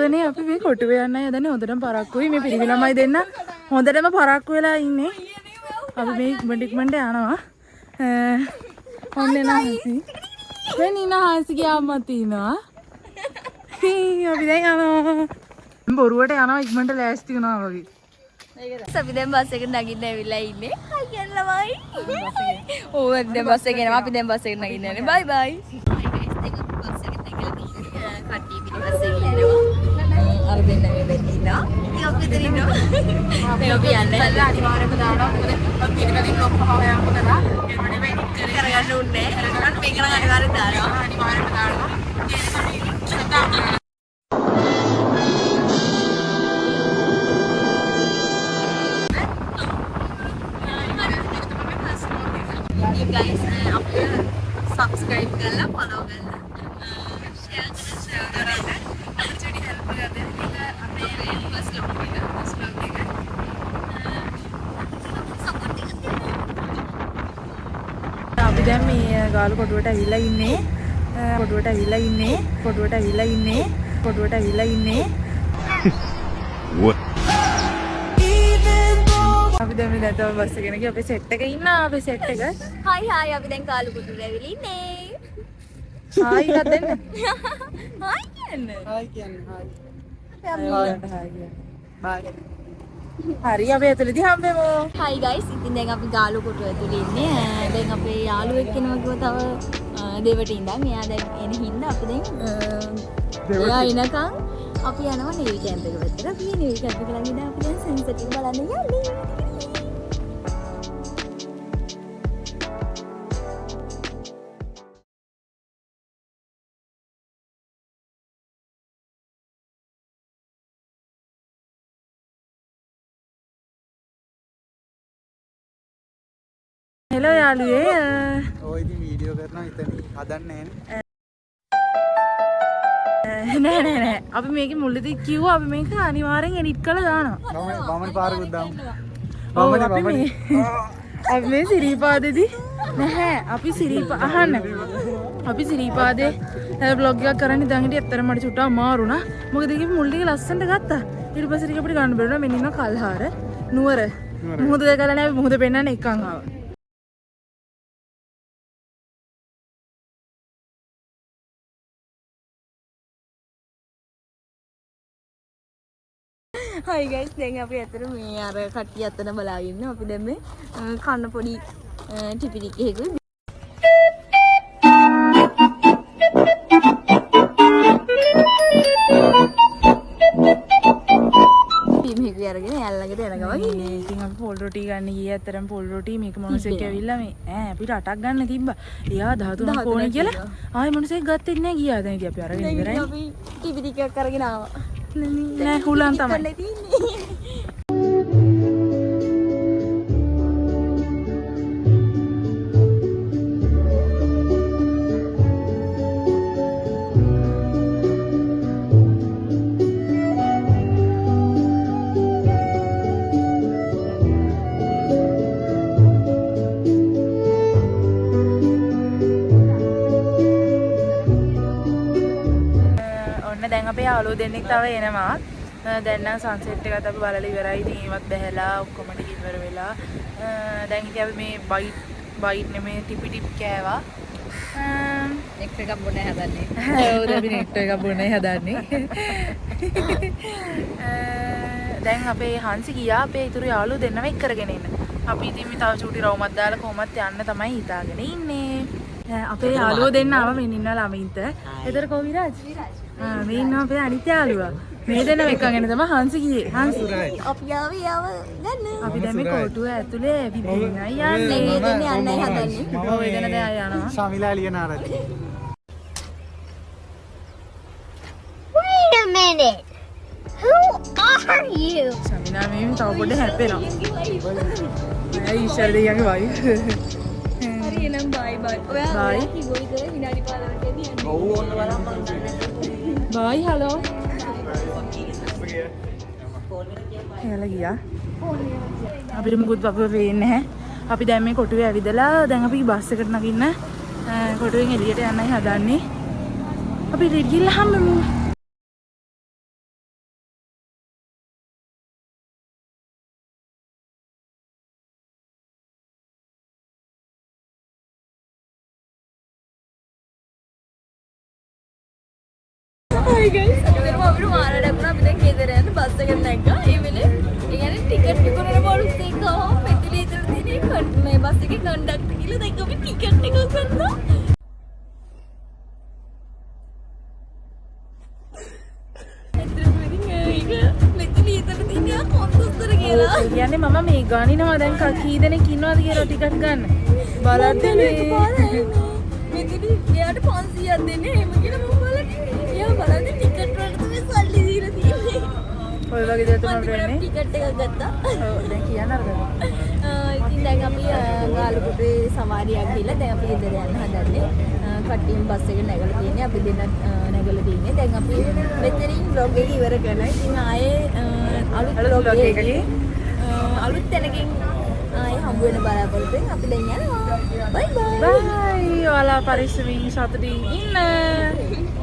යහළුවනේ අපි මේ කොටුවේ යන්න යදන්නේ හොඳටම පරක්කුයි මේ පිරිමි ළමයි දෙන්න හොඳටම පරක්කු වෙලා ඉන්නේ අපි මේ ඉක්මනට යනවා ඔන්න නැහසි වෙන ඉනහසිගේ අම්මා තිනවා අපි දැන් යනවා බොරුවට යනවා ඉක්මනට ලෑස්ති වෙනවා වගේ අපි දැන් බස් එකට නගින්න ඇවිල්ලා ඉන්නේ හයි කියලාමයි ඕ දැන් බස් එකේ යනවා අපි දැන් බස් එකට නගින්න යන්නේ බයි බයි අර දෙන්න මේ වෙන්නිනා ඉතින් අපි දෙන්න ඉන්නවා මේ අපි යන්නේ අනිවාර්යයෙන්ම දානවා මොකද පිටිපදින් ඔක්කොම හොයන්න කරා ඒවනේ මේ කරගන්න උන්නේ කරගන්න මේක නම් අනිවාර්යයෙන් දානවා අනිවාර්යයෙන්ම දානවා you guys අපිට subscribe කරලා follow කරලා share කරලා අපි දැන් මේ ගාලු කොටුවට ඇවිල්ලා ඉන්නේ කොටුවට ඇවිල්ලා ඉන්නේ අපි දැන් මේ දැන් බස් එකේ ගිහින් අපේ සෙට් එකේ ඉන්න අපේ සෙට් එක හයි හයි අපි දැන් ගාලු කොටුවට ඇවිල්ලා ඉන්නේ හායි එකක් දෙන්න හයි කියන්න බයි හරි අපි ඇතුළේදී හම්බෙමු හයි ගයිස් ඉතින් දැන් අපි ගාලු කොටුව ඇතුළේ ඉන්නේ දැන් අපේ යාළුවෙක් කෙනෙක් කිව්වා තව දෙවට ඉඳන් එයා දැන් එන හින්දා අපි දැන් එයා එනකන් අපි යනවා නෙවි කැම්ප් එක පැත්තට අපි නෙවි කැම්ප් එක ළඟ ඉඳන් අපි දැන් සන්සෙට් එක බලන්න යන්නේ හෙලෝ යාළුවේ ඔය ඉතින් වීඩියෝ කරනවා ඉතින් හදන්නේ නෑ අපි මේකේ මුලදී කිව්වා අපි මේක අනිවාර්යෙන් එඩිට් කරලා දානවා වමන පාරකුත් දාමු අපි මේ සිරිපාදේදී නැහැ අපි අහන්න අපි සිරිපාදේ බ්ලොග් එකක් කරන්න ඉඳන් හිටියේ ඇත්තටම මට චුට්ටක් අමාරු වුණා මොකද ඒකේ මුල් ටික ලස්සනට ගත්තා ඊට පස්සේ ටික අපිට ගන්න බැරුණා මෙන්න ඉන්න කල්හාර නුවර මුහුද දැකලා නෑ මුහුද පෙන්නන්න එකන් ආවා හයි ගයිස් දැන් අපි අතර මේ අර කට්ටිය අතන බලාගෙන ඉන්න අපි දැන් මේ කන්න පොඩි ටිපිටික් එකකුයි මේක අරගෙන යාළුවන්ට එනගම ඉන්නේ ඉතින් අපි පොල් රොටි ගන්න ගියේ අතරම පොල් රොටි මේක මොනසෙක් ඇවිල්ලා මේ අපිට 8ක් ගන්න තිබ්බා එයා 13ක් ඕනේ කියලා ආයෙ මොනසෙක් ගත්තේ නැහැ ගියා දැන් ඉතින් අපි අරගෙන ඉවරයි අපි ටිපිටික් එකක් අරගෙන ආවා නෑ හුලන් තමයි දැන් අපේ යාළුවෝ දෙන්නෙක් තව එනවා. දැන් නම් සන්සෙට් එකත් අපි බලලා ඉවරයි. ඉතින් ඒවත් බැහැලා ඔක්කොම ටික ඉවර වෙලා. දැන් ඉතින් අපි මේ බයිට් නෙමේ ටිපිටිප් කෑවා. නෙක්ට් එකක් බොන්නේ හදන්නේ. ඔව් අපි නෙක්ට් එකක් බොන්නේ හදන්නේ. දැන් අපේ හංසි ගියා අපේ ඊතුරු යාළුවෝ දෙන්නම එක් කරගෙන ඉන්න. අපි ඉතින් මේ තව චූටි රවුමක් දාලා කොහොමත් යන්න තමයි හිතාගෙන ඉන්නේ. අපේ යාළුවෝ දෙන්න ආව මෙන්න ඉන්න ළමින්ට. එතන කො විරාජ්? මේ ඉන්න අපේ අනිත් යාළුවා. මේ දෙන්නම එකගෙන තමයි හංසි ගියේ. හංසි අපි ආවේ යාව ගන්න. අපි දැන් මේ කොටුව ඇතුලේ විදිනයි යන්නේ. මේ දෙන්නේ යන්නයි හදන්නේ. ඔව් ඒ දෙන්න දැන් යනවා. ශමිලා Liyanarachchi. Wait a minute. Who are you? ශමිලා මේ තව පොඩ්ඩක් හැප්පෙනවා. ඇයි ඉස්සර දෙයියන්ගේ වයි. හරි එනම් බයි බයි. ඔයා කිව්වද විනාඩි 15කට යන්නේ. ඔව් ඕන්න බලන්න. බයි හලෝ. එයාලා ගියා. අපිට මුකුත් අපව වෙන්නේ නැහැ. අපි දැන් මේ කොටුවේ ඇවිදලා දැන් අපි බස් එකට නගින්න කොටුවෙන් එළියට යන්නයි හදන්නේ. අපි රිඩ් ගිහලා හම්බෙමු. හයි ගයිස් අපිට මාර ලැබුණා අපි දැන් ගෙදර යන්න බස් එකට නැග්ගා ඒ වෙලේ ඒ කියන්නේ ටිකට් විකුණන බෝලුස් එක මෙතන ඉතල තියෙන මේ බස් එකේ කන්ඩක්ටර් කියලා දැන් අපි ටිකට් එක ගත්තා කියන්නේ මම මේ ගානිනවා දැන් කී දෙනෙක් ඉන්නවද කියලා ටිකට් ගන්න බලද්දී මෙතන එයාට 500ක් දෙන්නේ එහෙම කියලා මම බලන්නේ එයා බලන්නේ ටිකට් වලට තමයි සල්ලි දීලා තියෙන්නේ ඔය වගේ දේ තමයි වෙන්නේ ටිකට් එකක් ගත්තා ඔව් දැන් කියන්න අරගෙන ඉතින් දැන් අපි ගාලුකොටේ සවාරියක් ගිහලා දැන් අපි ගෙදර යන්න හදන්නේ කට්ටියම බස් එක නැගලා තියෙන්නේ අපි දෙන්න නැගලා තියෙන්නේ දැන් අපි මෙතනින් vlog එක ඉවර කරලා ඉතින් ආයේ අලුත් vlog එකකින් අලුත් තැනකින් ආයේ හම්බ වෙන බලාපොරොත්තුෙන් අපි දැන් යනවා බයි බයි බයි ඔයාලා පරිස්සමින් සතුටින් ඉන්න